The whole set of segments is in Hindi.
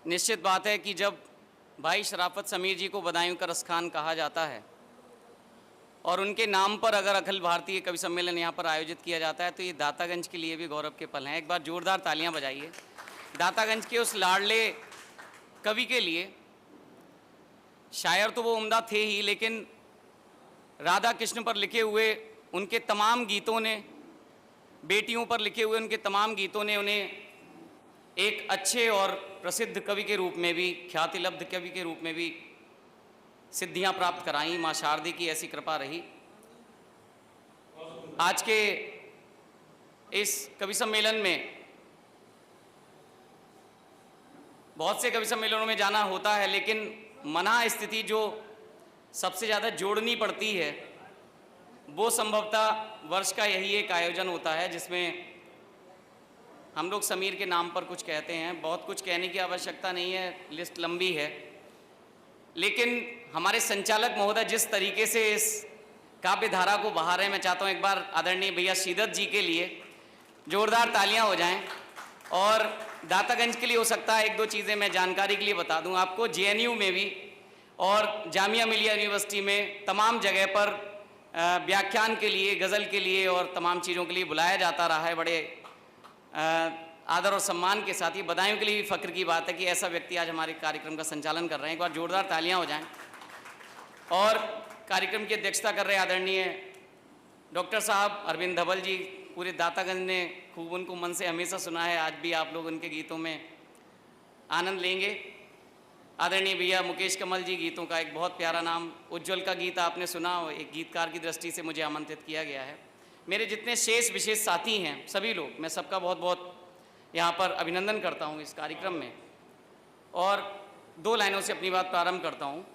निश्चित बात है कि जब भाई शराफत समीर जी को बदायूं का रसखान कहा जाता है और उनके नाम पर अगर अखिल भारतीय कवि सम्मेलन यहाँ पर आयोजित किया जाता है तो ये दातागंज के लिए भी गौरव के पल हैं। एक बार जोरदार तालियां बजाइए दातागंज के उस लाडले कवि के लिए। शायर तो वो उम्दा थे ही, लेकिन राधा कृष्ण पर लिखे हुए उनके तमाम गीतों ने, बेटियों पर लिखे हुए उनके तमाम गीतों ने उन्हें एक अच्छे और प्रसिद्ध कवि के रूप में भी, ख्यातिलब्ध कवि के रूप में भी सिद्धियां प्राप्त कराईं। माँ शारदे की ऐसी कृपा रही। आज के इस कवि सम्मेलन में बहुत से कवि सम्मेलनों में जाना होता है, लेकिन मना स्थिति जो सबसे ज़्यादा जोड़नी पड़ती है वो संभवतः वर्ष का यही एक आयोजन होता है जिसमें हम लोग समीर के नाम पर कुछ कहते हैं। बहुत कुछ कहने की आवश्यकता नहीं है, लिस्ट लंबी है, लेकिन हमारे संचालक महोदय जिस तरीके से इस काव्य धारा को बहा रहे हैं, मैं चाहता हूँ एक बार आदरणीय भैया शीदत जी के लिए जोरदार तालियां हो जाएं। और दातागंज के लिए हो सकता है एक दो चीज़ें मैं जानकारी के लिए बता दूं आपको। जेएनयू में भी और जामिया मिलिया यूनिवर्सिटी में तमाम जगह पर व्याख्यान के लिए, गज़ल के लिए और तमाम चीज़ों के लिए बुलाया जाता रहा है बड़े आदर और सम्मान के साथ। ही बदायूं के लिए भी फ़ख्र की बात है कि ऐसा व्यक्ति आज हमारे कार्यक्रम का संचालन कर रहे हैं। एक बार जोरदार तालियां हो जाएं। और कार्यक्रम की अध्यक्षता कर रहे आदरणीय डॉक्टर साहब अरविंद धवल जी। पूरे दातागंज ने खूब उनको मन से हमेशा सुना है, आज भी आप लोग उनके गीतों में आनंद लेंगे। आदरणीय भैया मुकेश कमल जी, गीतों का एक बहुत प्यारा नाम उज्ज्वल का गीत आपने सुना, एक गीतकार की दृष्टि से मुझे आमंत्रित किया गया है। मेरे जितने शेष विशेष साथी हैं सभी लोग, मैं सबका बहुत बहुत यहाँ पर अभिनंदन करता हूँ इस कार्यक्रम में। और दो लाइनों से अपनी बात प्रारंभ करता हूँ।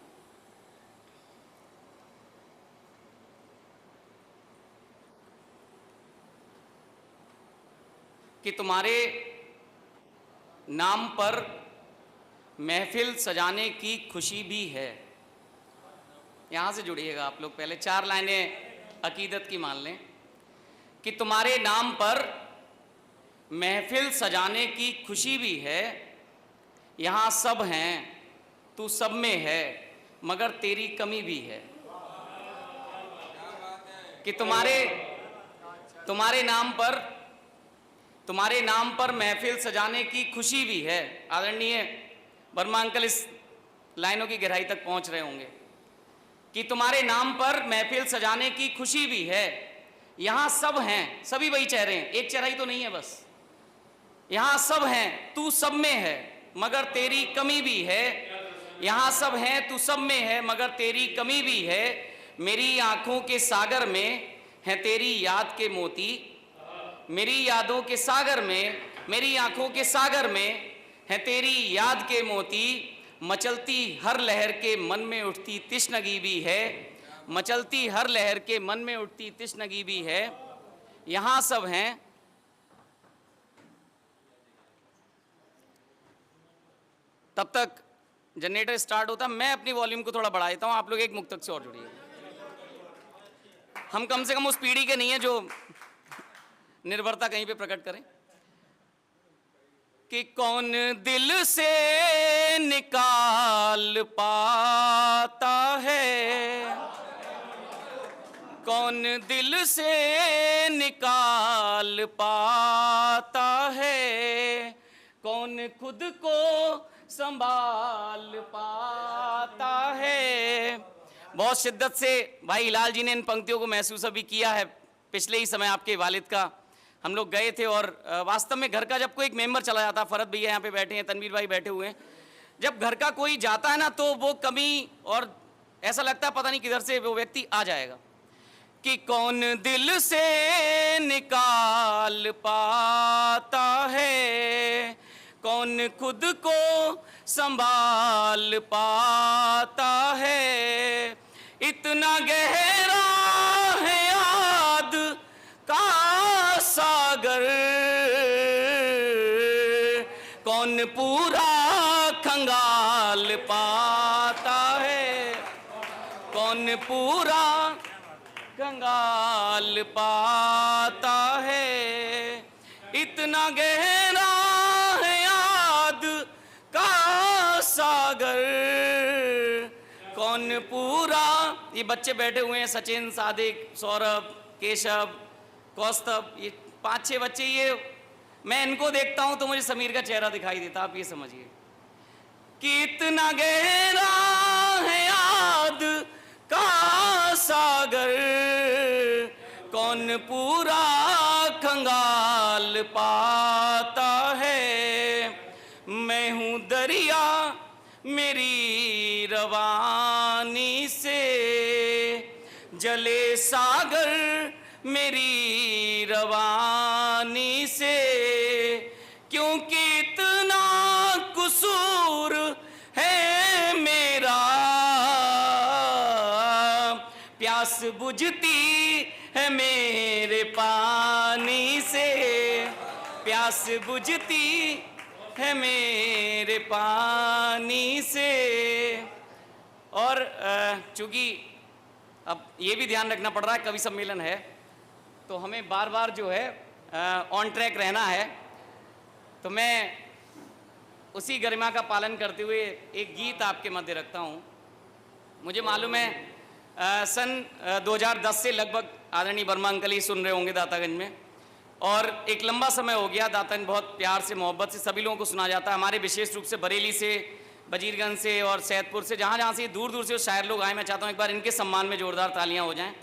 कि तुम्हारे नाम पर महफिल सजाने की खुशी भी है। यहाँ से जुड़िएगा आप लोग, पहले चार लाइनें अकीदत की मान लें। कि तुम्हारे नाम पर महफिल सजाने की खुशी भी है, यहाँ सब हैं तू सब में है मगर तेरी कमी भी है। कि तुम्हारे नाम पर महफिल सजाने की खुशी भी है। आदरणीय वर्मा अंकल इस लाइनों की गहराई तक पहुंच रहे होंगे। कि तुम्हारे नाम पर महफिल सजाने की खुशी भी है, यहाँ सब हैं, सभी वही चेहरे हैं, एक चेहरा ही तो नहीं है बस। यहाँ सब हैं तू सब में है मगर तेरी कमी भी है। यहाँ सब हैं तू सब में है मगर तेरी कमी भी है। मेरी आंखों के सागर में है तेरी याद के मोती, मेरी यादों के सागर में, मेरी आंखों के सागर में है तेरी याद के मोती। मचलती हर लहर के मन में उठती तृष्णगी भी है, मचलती हर लहर के मन में उठती तृष्णगी भी है। यहाँ सब हैं। तब तक जनरेटर स्टार्ट होता, मैं अपनी वॉल्यूम को थोड़ा बढ़ा देता हूँ, आप लोग एक मुक्तक से और जुड़िए। हम कम से कम उस पीढ़ी के नहीं है जो निर्भरता कहीं पे प्रकट करें। कि कौन दिल से निकाल पाता है, कौन दिल से निकाल पाता है, कौन खुद को संभाल पाता है। बहुत शिद्दत से भाई हिलाल जी ने इन पंक्तियों को महसूस अभी किया है। पिछले ही समय आपके वालिद का हम लोग गए थे और वास्तव में घर का जब कोई एक मेंबर चला जाता है, फरहत भैया यहाँ पे बैठे हैं, तनवीर भाई बैठे हुए हैं, जब घर का कोई जाता है ना तो वो कमी और ऐसा लगता है पता नहीं किधर से वो व्यक्ति आ जाएगा। कि कौन दिल से निकाल पाता है, कौन खुद को संभाल पाता है। इतना गहरा है याद का सागर, कौन पूरा खंगाल पाता है, कौन पूरा खंगाल पाता है। इतना गहरा है याद का सागर कौन पूरा। ये बच्चे बैठे हुए हैं, सचिन, सादिक, सौरभ, केशव, कौस्तभ, ये 5-6 बच्चे, ये मैं इनको देखता हूं तो मुझे समीर का चेहरा दिखाई देता। आप ये समझिए कितना गहरा है याद का सागर, कौन पूरा खंगाल पाता है। मैं हूँ दरिया मेरी रवानी से, जले सागर मेरी रवानी से, क्योंकि इतना कसूर है मेरा। प्यास बुझती है मेरे पानी से, प्यास बुझती है मेरे पानी से। और चूंकि अब ये भी ध्यान रखना पड़ रहा है कवि सम्मेलन है, तो हमें बार बार जो है ऑन ट्रैक रहना है। तो मैं उसी गरिमा का पालन करते हुए एक गीत आपके मध्य रखता हूँ। मुझे मालूम है सन 2010 से लगभग आदरणीय वर्मा अंकल ही सुन रहे होंगे दातागंज में, और एक लंबा समय हो गया दातागंज बहुत प्यार से मोहब्बत से सभी लोगों को सुना जाता है। हमारे विशेष रूप से बरेली से, वजीरगंज से और सैदपुर से, जहाँ जहाँ से दूर दूर से शायर लोग आए, मैं चाहता हूँ एक बार इनके सम्मान में जोरदार तालियां हो जाएं।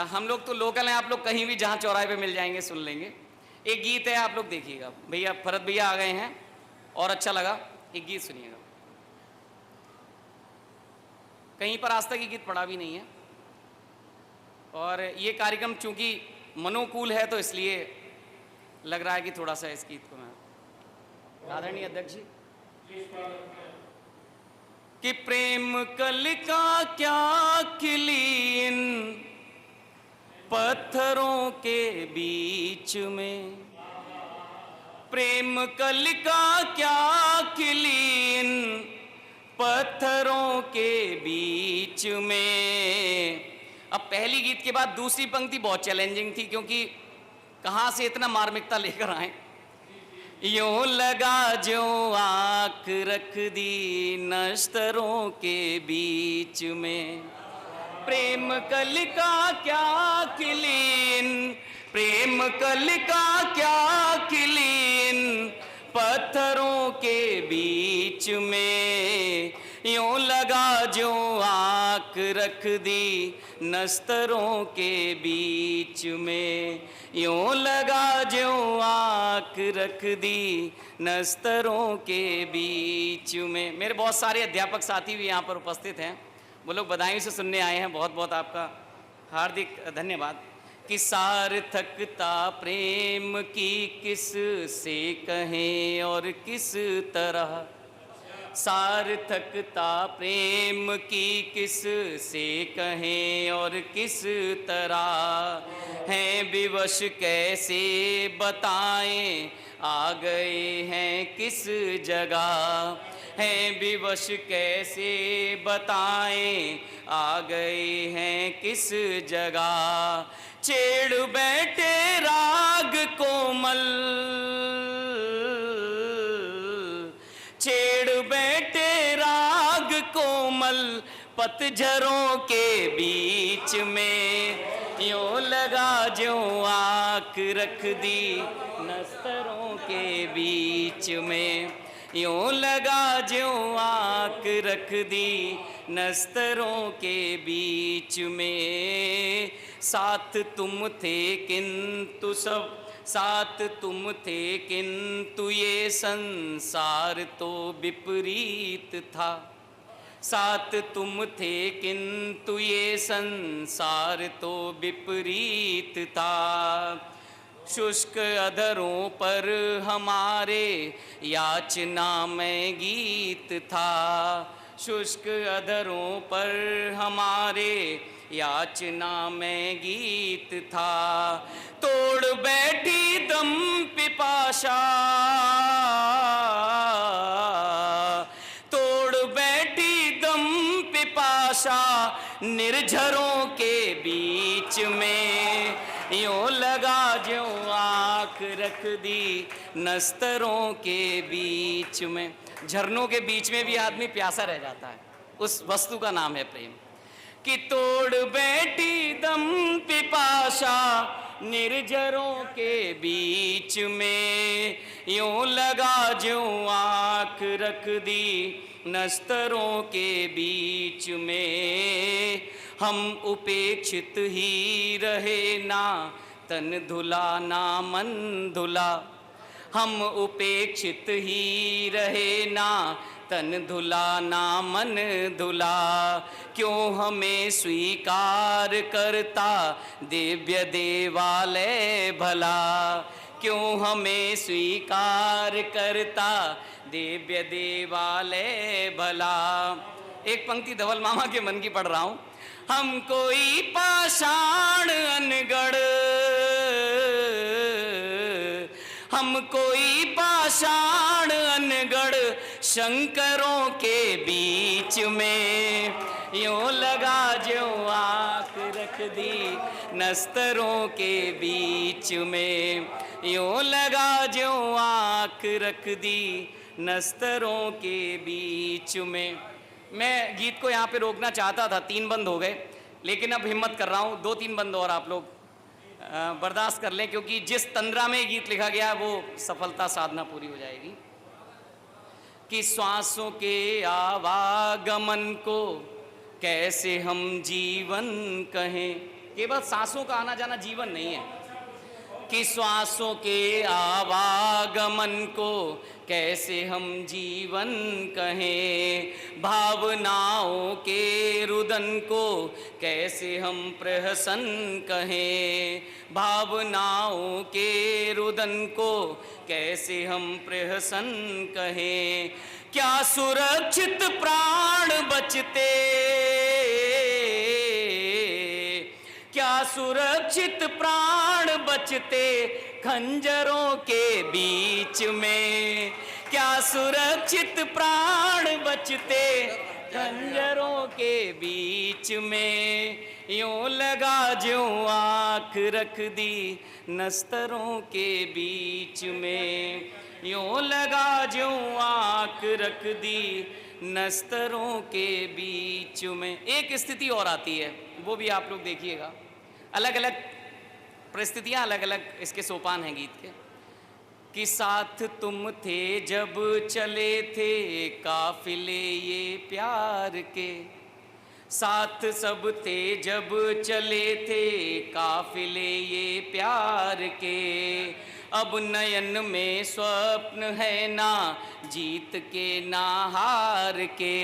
हम लोग तो लोकल हैं, आप लोग कहीं भी जहाँ चौराहे पे मिल जाएंगे सुन लेंगे। एक गीत है, आप लोग देखिएगा। भैया फरत भैया आ गए हैं और अच्छा लगा, एक गीत सुनिएगा। कहीं पर आज तक ये गीत पढ़ा भी नहीं है, और ये कार्यक्रम चूंकि मनोकूल है तो इसलिए लग रहा है कि थोड़ा सा इस गीत को मैं आदरणीय अध्यक्ष जी कि प्रेम कलिका क्या खिली इन पत्थरों के बीच में, प्रेम कलिका क्या खिली इन पत्थरों के बीच में। अब पहली गीत के बाद दूसरी पंक्ति बहुत चैलेंजिंग थी, क्योंकि कहाँ से इतना मार्मिकता लेकर आए। यूं लगा जो आँख रख दी नश्तरों के बीच में, प्रेम कलिका क्या खिली, प्रेम कलिका क्या खिली पत्थरों के बीच में। यूं लगा जो आँख रख दी नस्तरों के बीच में, यूं लगा जो आँख रख दी नस्तरों के बीच में। मेरे बहुत सारे अध्यापक साथी भी यहाँ पर उपस्थित हैं, वो लोग बधाई से सुनने आए हैं, बहुत बहुत आपका हार्दिक धन्यवाद। कि सार्थकता प्रेम की किस से कहें और किस तरह, सार्थकता प्रेम की किस से कहें और किस तरह, हैं विवश कैसे बताएं आ गए हैं किस जगह, हैं विवश कैसे बताएं आ गए हैं किस जगह। छेड़ बैठे राग कोमल, छेड़ बैठे राग कोमल पतझरों के बीच में, यूं लगा जो आँख रख दी नस्तरों के बीच में, यूं लगा जो आँख रख दी नस्तरों के बीच में। साथ तुम थे किंतु सब साथ तुम थे किंतु ये संसार तो विपरीत था, साथ तुम थे किंतु ये संसार तो विपरीत था। शुष्क अधरों पर हमारे याचना में गीत था, शुष्क अधरों पर हमारे याचना में गीत था। तोड़ बैठी दम पिपाशा, तोड़ बैठी दम पिपाशा निर्झरों के बीच में, यूं लगा जो आँख रख दी नस्तरों के बीच में। झरनों के बीच में भी आदमी प्यासा रह जाता है। उस वस्तु का नाम है प्रेम। कि तोड़ बैठी दम पिपासा निर्जरों के बीच में, यूं लगा जो आँख रख दी नस्तरों के बीच में। हम उपेक्षित ही रहे ना तन धुला ना मन धुला, हम उपेक्षित ही रहे ना तन धुला ना मन धुला। क्यों हमें स्वीकार करता दिव्य देवालय भला, क्यों हमें स्वीकार करता दिव्य देवालय भला। एक पंक्ति धवल मामा के मन की पढ़ रहा हूं। हम कोई पाषाण अनगढ़, हम कोई पाषाण अनगढ़ शंकरों के बीच में, यूं लगा जो आँख रख दी नस्तरों के बीच में, यूं लगा जो आँख रख दी नस्तरों के बीच में। मैं गीत को यहाँ पे रोकना चाहता था, 3 बंद हो गए, लेकिन अब हिम्मत कर रहा हूँ 2-3 बंद और आप लोग बर्दाश्त कर लें, क्योंकि जिस तंद्रा में गीत लिखा गया वो सफलता साधना पूरी हो जाएगी। कि श्वासों के आवागमन को कैसे हम जीवन कहें, केवल सांसों का आना जाना जीवन नहीं है। कि श्वासों के आवागमन को कैसे हम जीवन कहें, भावनाओं के रुदन को कैसे हम प्रहसन कहें, भावनाओं के रुदन को कैसे हम प्रहसन कहें। क्या सुरक्षित प्राण बचते, क्या सुरक्षित प्राण बचते खंजरों के बीच में, क्या सुरक्षित प्राण बचते खंजरों के बीच में। यूं लगा जो आँख रख दी नस्तरों के बीच में, यूं लगा जो आँख रख दी नस्तरों के बीच में। एक स्थिति और आती है, वो भी आप लोग देखिएगा। अलग अलग परिस्थितियाँ, अलग अलग इसके सोपान हैं गीत के। कि साथ तुम थे जब चले थे काफिले ये प्यार के, साथ सब थे जब चले थे काफिले ये प्यार के। अब नयन में स्वप्न है ना जीत के ना हार के,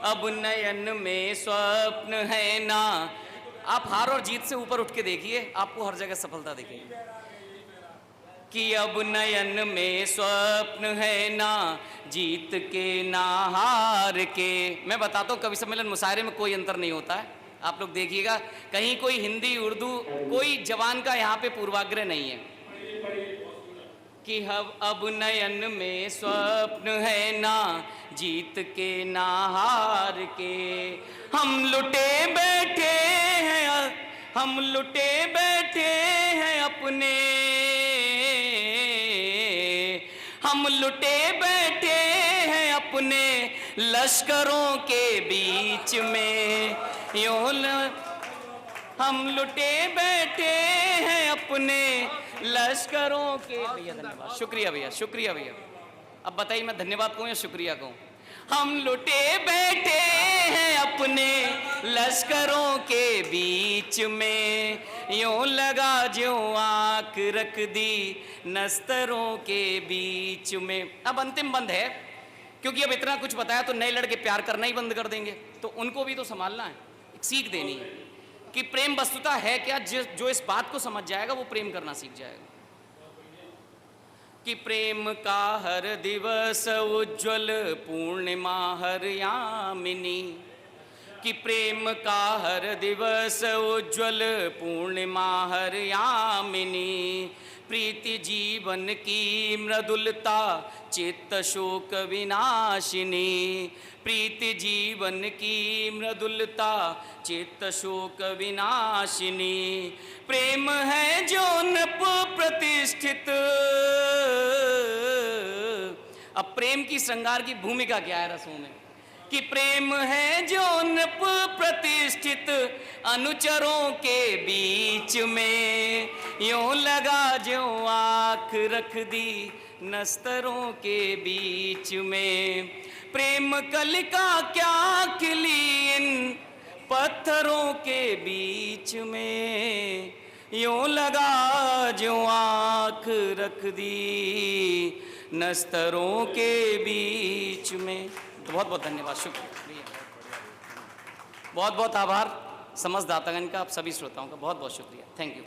अब नयन में स्वप्न है ना। आप हार और जीत से ऊपर उठ के देखिए, आपको हर जगह सफलता दिखेगी। कि अब नयन में स्वप्न है ना जीत के ना हार के। मैं बताता हूँ, कवि सम्मेलन मुशायरे में कोई अंतर नहीं होता है, आप लोग देखिएगा। कहीं कोई हिंदी उर्दू कोई जवान का यहाँ पे पूर्वाग्रह नहीं है। कि अब नयन में स्वप्न है ना जीत के ना हार के। हम लुटे बैठे हैं, हम लुटे बैठे हैं अपने, हम लुटे बैठे हैं अपने लश्करों के बीच में। हम लुटे बैठे हैं अपने लश्करों के। भैया धन्यवाद, शुक्रिया भैया, शुक्रिया भैया। अब बताइए मैं धन्यवाद कहूँ या शुक्रिया कहूँ? हम लुटे बैठे हैं अपने लश्करों के बीच में, यूं लगा जो आँख रख दी नस्तरों के बीच में। अब अंतिम बंद है, क्योंकि अब इतना कुछ बताया तो नए लड़के प्यार करना ही बंद कर देंगे, तो उनको भी तो संभालना है, एक सीख देनी है कि प्रेम वस्तुता है क्या। जो इस बात को समझ जाएगा वो प्रेम करना सीख जाएगा। कि प्रेम का हर दिवस उज्ज्वल पूर्णिमा हर यामिनी, कि प्रेम का हर दिवस उज्ज्वल पूर्णिमा हर यामिनी। प्रीति जीवन की मृदुलता चित्त शोक विनाशिनी, प्रीति जीवन की मृदुलता चित्त शोक विनाशिनी। प्रेम है जो नप प्रतिष्ठित अब प्रेम की श्रृंगार की भूमिका क्या है रसों में, कि प्रेम है जो नृप प्रतिष्ठित अनुचरों के बीच में, यूं लगा जो आँख रख दी नस्तरों के बीच में। प्रेम कलिका क्या खिली इन पत्थरों के बीच में, यूं लगा जो आँख रख दी नस्तरों के बीच में। तो बहुत बहुत धन्यवाद, शुक्रिया, बहुत बहुत आभार समस्त दातागण का, आप सभी श्रोताओं का बहुत बहुत शुक्रिया, थैंक यू।